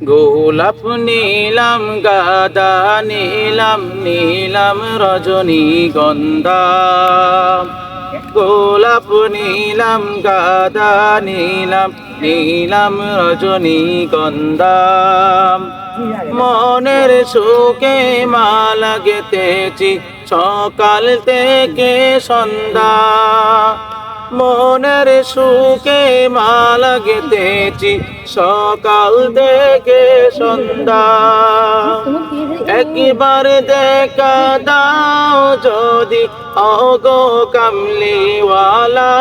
গোলাপ নীলাম গাদা নীলাম নীলাম রজনীগন্ধা গোলাপ নীলাম গাদা নীলাম নীলাম রজনীগন্ধা মনের সুখে মালা গেঁথেছি সকাল থেকে সন্ধ্যা মনের সুখে মালা গেঁথেছি সকাল থেকে সন্ধ্যা একবার দেখা দাও যদি ওগো কামলিওয়ালা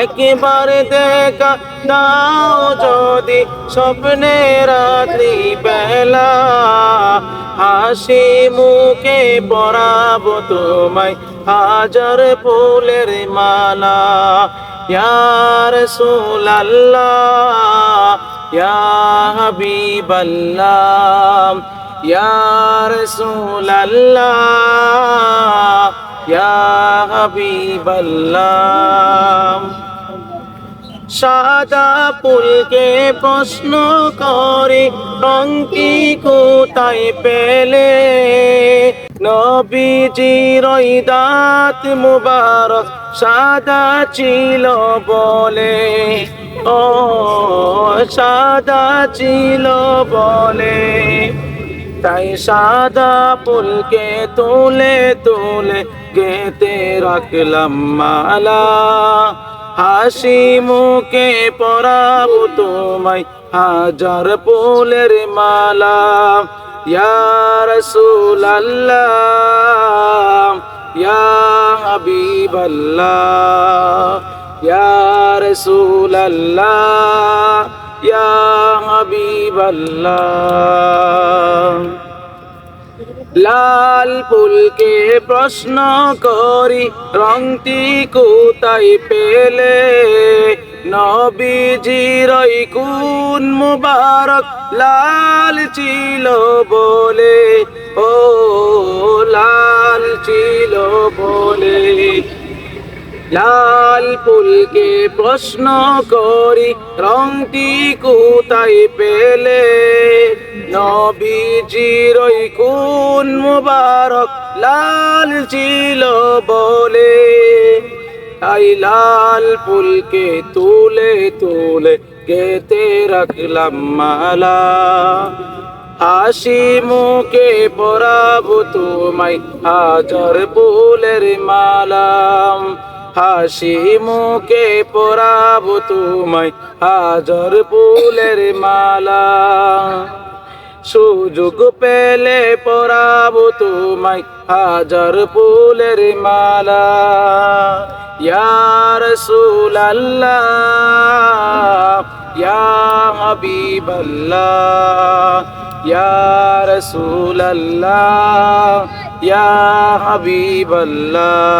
একবার দেখা দাও যদি স্বপ্নে রাত্রি বেলা হাসি মুখে পরাবো তোমায় হাজার ফুলের মালা ইয়া রাসূলুল্লাহ ইয়া হাবিবাল্লাহ ইয়া রাসূলুল্লাহ ইয়া হাবিবাল্লাহ সাদা ফুলকে প্রশ্ন করে রংটি কোথায় পেলে নবীজির দাঁত মুবারক সাদা ছিল বলে ও সাদা ছিল বলে তাই সাদা ফুলকে তুলে তুলে গেঁথে রাখলাম মালা হাসি মুখে পরাবো তোমায় হাজার ফুলের মালা ইয়া রাসূলুল্লাহ ইয়া হাবিবাল্লাহ ইয়া রাসূলুল্লাহ ইয়া হাবিবাল্লাহ লাল ফুলকে প্রশ্ন করি রংটি কোথায় পেলে নবীজির কোন মুবারক লাল ছিল বলে ও লাল ছিল বলে লাল ফুলকে প্রশ্ন করি রংটি কোথায় পেলে নবীজির কোন মুবারক লাল ছিল বলে তাই লাল ফুলকে তুলে তুলে গেঁথে রাখলাম মালা হাসি মুখে পরাবো তোমায় হাজার ফুলের মালা হাসি মুখে পরাবো তোমায় হাজার ফুলের মালা সুযোগ পেলে পরাবো তোমায় হাজার ফুলের মালা ইয়া রাসূলুল্লাহ ইয়া হাবিবাল্লাহ ইয়া রাসূলুল্লাহ ইয়া হাবিবাল্লাহ